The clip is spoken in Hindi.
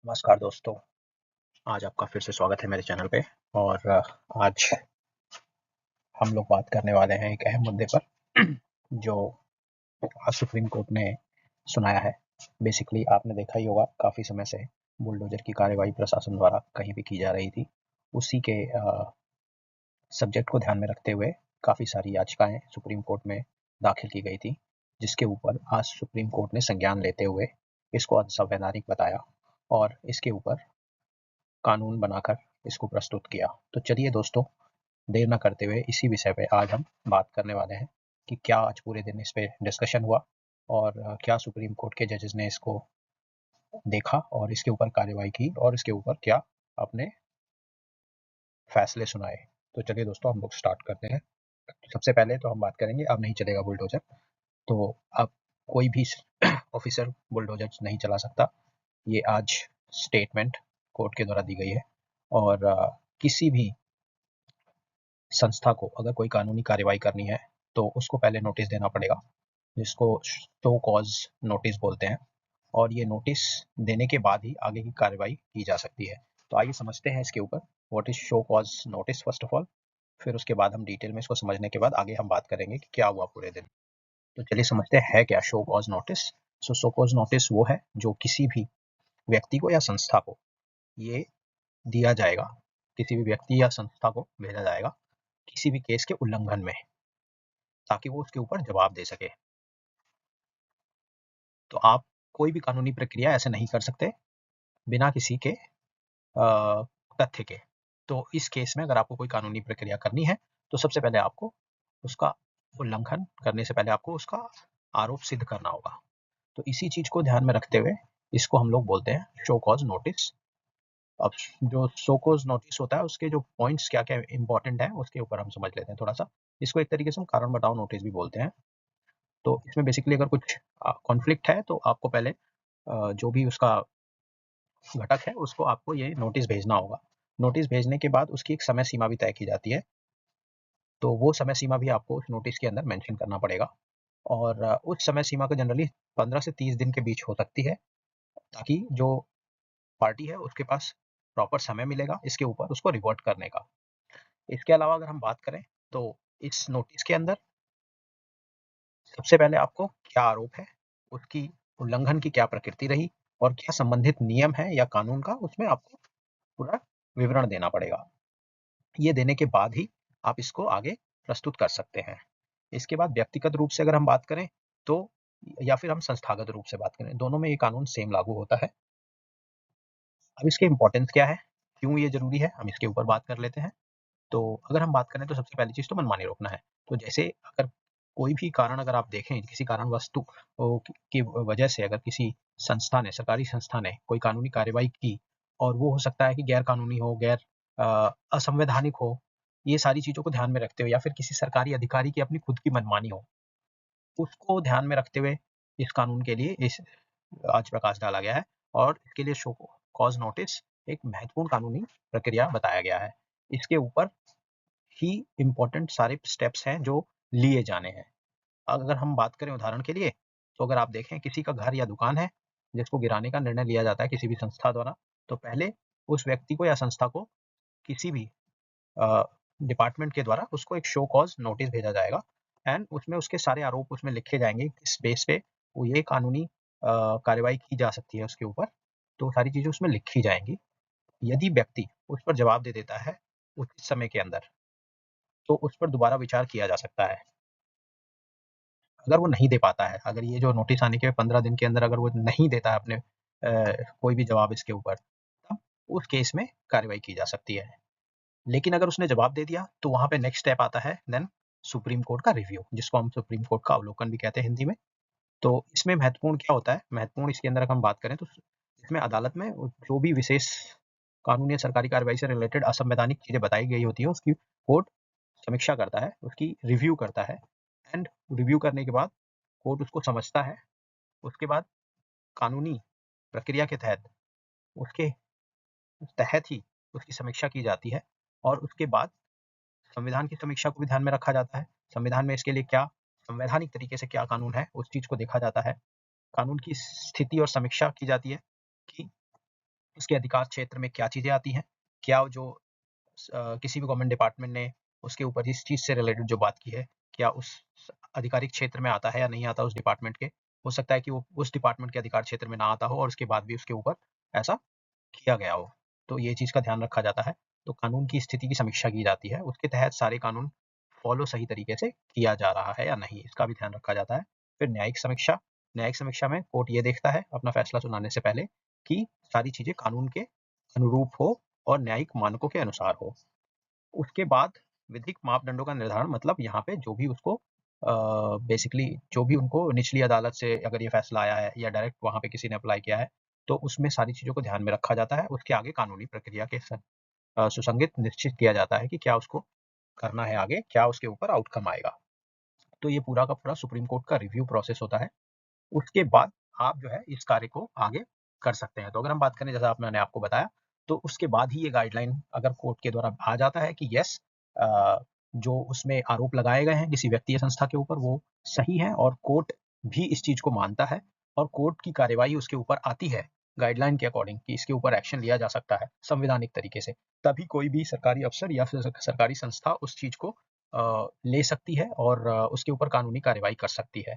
नमस्कार दोस्तों, आज आपका फिर से स्वागत है मेरे चैनल पे। और आज हम लोग बात करने वाले हैं एक अहम मुद्दे पर जो आज सुप्रीम कोर्ट ने सुनाया है। बेसिकली आपने देखा ही होगा, काफ़ी समय से बुलडोजर की कार्यवाही प्रशासन द्वारा कहीं भी की जा रही थी। उसी के सब्जेक्ट को ध्यान में रखते हुए काफ़ी सारी याचिकाएं सुप्रीम कोर्ट में दाखिल की गई थी, जिसके ऊपर आज सुप्रीम कोर्ट ने संज्ञान लेते हुए इसको असंवैधानिक बताया और इसके ऊपर कानून बनाकर इसको प्रस्तुत किया। तो चलिए दोस्तों, देर न करते हुए इसी विषय पे आज हम बात करने वाले हैं कि क्या आज पूरे दिन इस पे डिस्कशन हुआ और क्या सुप्रीम कोर्ट के जजेस ने इसको देखा और इसके ऊपर कार्यवाही की और इसके ऊपर क्या अपने फैसले सुनाए। तो चलिए दोस्तों, हम लोग स्टार्ट करते हैं। सबसे पहले तो हम बात करेंगे, अब नहीं चलेगा बुलडोजर। तो अब कोई भी ऑफिसर बुलडोजर नहीं चला सकता, ये आज स्टेटमेंट कोर्ट के द्वारा दी गई है। और किसी भी संस्था को अगर कोई कानूनी कार्यवाही करनी है तो उसको पहले नोटिस देना पड़ेगा, जिसको शो कॉज नोटिस बोलते हैं। और ये नोटिस देने के बाद ही आगे की कार्यवाही की जा सकती है। तो आइए समझते हैं इसके ऊपर what is show cause notice first of all. फिर उसके बाद हम डिटेल में इसको समझने के बाद आगे हम बात करेंगे कि क्या हुआ पूरे दिन। तो चलिए समझते हैं क्या show cause notice. Show cause notice वो है जो किसी भी व्यक्ति को या संस्था को ये दिया जाएगा, किसी भी व्यक्ति या संस्था को भेजा जाएगा किसी भी केस के उल्लंघन में, ताकि वो उसके ऊपर जवाब दे सके। तो आप कोई भी कानूनी प्रक्रिया ऐसे नहीं कर सकते बिना किसी के तथ्य के। तो इस केस में अगर आपको कोई कानूनी प्रक्रिया करनी है तो सबसे पहले आपको उसका उल्लंघन करने से पहले आपको उसका आरोप सिद्ध करना होगा। तो इसी चीज को ध्यान में रखते हुए इसको हम लोग बोलते हैं शो कॉज नोटिस। अब जो शो कॉज नोटिस होता है उसके जो पॉइंट्स क्या क्या इंपॉर्टेंट है उसके ऊपर हम समझ लेते हैं थोड़ा सा। इसको एक तरीके से हम कारण बताओ नोटिस भी बोलते हैं। तो इसमें बेसिकली अगर कुछ कॉन्फ्लिक्ट है तो आपको पहले जो भी उसका घटक है उसको आपको ये नोटिस भेजना होगा। नोटिस भेजने के बाद उसकी एक समय सीमा भी तय की जाती है, तो वो समय सीमा भी आपको उस नोटिस के अंदर मेंशन करना पड़ेगा। और उस समय सीमा को जनरली 15 से 30 दिन के बीच हो सकती है, ताकि जो पार्टी है उसके पास प्रॉपर समय मिलेगा इसके ऊपर उसको रिवर्ट करने का। इसके अलावा अगर हम बात करें तो इस नोटिस के अंदर सबसे पहले आपको क्या आरोप है, उसकी उल्लंघन की क्या प्रकृति रही और क्या संबंधित नियम है या कानून का, उसमें आपको पूरा विवरण देना पड़ेगा। ये देने के बाद ही आप इसको आगे प्रस्तुत कर सकते हैं। इसके बाद व्यक्तिगत रूप से अगर हम बात करें तो, या फिर हम संस्थागत रूप से बात करें, दोनों में ये कानून सेम लागू होता है। अब इसके इम्पोर्टेंस क्या है, क्यों ये जरूरी है, हम इसके ऊपर बात कर लेते हैं। तो अगर हम बात करें तो सबसे पहली चीज तो मनमानी रोकना है। तो जैसे अगर कोई भी कारण अगर आप देखें, किसी कारण वस्तु की वजह से अगर किसी संस्था ने, सरकारी संस्था ने कोई कानूनी कार्यवाही की और वो हो सकता है कि गैर कानूनी हो, गैर असंवैधानिक हो, ये सारी चीजों को ध्यान में रखते हुए, या फिर किसी सरकारी अधिकारी की अपनी खुद की मनमानी हो, उसको ध्यान में रखते हुए इस कानून के लिए इस आज प्रकाश डाला गया है। और इसके लिए शो कॉज नोटिस एक महत्वपूर्ण कानूनी प्रक्रिया बताया गया है। इसके ऊपर ही इम्पोर्टेंट सारे स्टेप्स हैं जो लिए जाने हैं। अगर हम बात करें उदाहरण के लिए, तो अगर आप देखें किसी का घर या दुकान है जिसको गिराने का निर्णय लिया जाता है किसी भी संस्था द्वारा, तो पहले उस व्यक्ति को या संस्था को किसी भी डिपार्टमेंट के द्वारा उसको एक शो कॉज नोटिस भेजा जाएगा। एंड उसमें उसके सारे आरोप उसमें लिखे जाएंगे, किस बेस पे वो ये कानूनी कार्रवाई की जा सकती है उसके ऊपर। तो सारी चीजें उसमें लिखी जाएंगी। यदि व्यक्ति उस पर जवाब दे देता है उचित समय के अंदर, तो उस पर दोबारा विचार किया जा सकता है। अगर वो नहीं दे पाता है, अगर ये जो नोटिस आने के 15 दिन के अंदर अगर वो नहीं देता है अपने कोई भी जवाब इसके ऊपर, तब उस केस में कार्रवाई की जा सकती है। लेकिन अगर उसने जवाब दे दिया तो वहां पे नेक्स्ट स्टेप आता है देन सुप्रीम कोर्ट का रिव्यू, जिसको हम सुप्रीम कोर्ट का अवलोकन भी कहते हैं हिंदी में। तो इसमें महत्वपूर्ण क्या होता है, महत्वपूर्ण इसके अंदर अगर हम बात करें तो इसमें अदालत में जो भी विशेष कानूनी या सरकारी कार्रवाई से रिलेटेड असंवैधानिक चीजें बताई गई होती है उसकी कोर्ट समीक्षा करता है, उसकी रिव्यू करता है। एंड रिव्यू करने के बाद कोर्ट उसको समझता है। उसके बाद कानूनी प्रक्रिया के तहत उसके तहत ही उसकी समीक्षा की जाती है। और उसके बाद संविधान की समीक्षा को भी ध्यान में रखा जाता है। संविधान में इसके लिए क्या संवैधानिक तरीके से क्या कानून है उस चीज को देखा जाता है। कानून की स्थिति और समीक्षा की जाती है कि उसके अधिकार क्षेत्र में क्या चीज़ें आती हैं, क्या जो किसी भी गवर्नमेंट डिपार्टमेंट ने उसके ऊपर इस चीज़ से रिलेटेड जो बात की है, क्या उस आधिकारिक क्षेत्र में आता है या नहीं आता उस डिपार्टमेंट के। हो सकता है कि वो उस डिपार्टमेंट के अधिकार क्षेत्र में ना आता हो और उसके बाद भी उसके ऊपर ऐसा किया गया हो। तो ये चीज़ का ध्यान रखा जाता है। तो कानून की स्थिति की समीक्षा की जाती है, उसके तहत सारे कानून फॉलो सही तरीके से किया जा रहा है या नहीं, इसका भी ध्यान रखा जाता है। फिर न्यायिक समीक्षा में कोर्ट ये देखता है अपना फैसला सुनाने से पहले कि सारी चीज़ें कानून के अनुरूप हो और न्यायिक मानकों के अनुसार हो। उसके बाद विधिक मापदंडों का निर्धारण, मतलब यहाँ पे जो भी उसको बेसिकली जो भी उनको निचली अदालत से अगर ये फैसला आया है या डायरेक्ट वहाँ पे किसी ने अप्लाई किया है, तो उसमें सारी चीज़ों को ध्यान में रखा जाता है। उसके आगे कानूनी प्रक्रिया के सुसंगत निश्चित किया जाता है कि क्या उसको करना है आगे, क्या उसके ऊपर आउटकम आएगा। तो ये पूरा का पूरा सुप्रीम कोर्ट का रिव्यू प्रोसेस होता है। उसके बाद आप जो है इस कार्य को आगे कर सकते हैं। तो अगर हम बात करें, जैसा मैंने आपको बताया, तो उसके बाद ही ये गाइडलाइन अगर कोर्ट के द्वारा आ जाता है कि यस, जो उसमें आरोप लगाए गए हैं किसी व्यक्ति या संस्था के ऊपर वो सही है और कोर्ट भी इस चीज को मानता है और कोर्ट की कार्यवाही उसके ऊपर आती है गाइडलाइन के अकॉर्डिंग कि इसके ऊपर एक्शन लिया जा सकता है संवैधानिक तरीके से, तभी कोई भी सरकारी अफसर या फिर सरकारी संस्था उस चीज को ले सकती है और उसके ऊपर कानूनी कार्यवाही कर सकती है।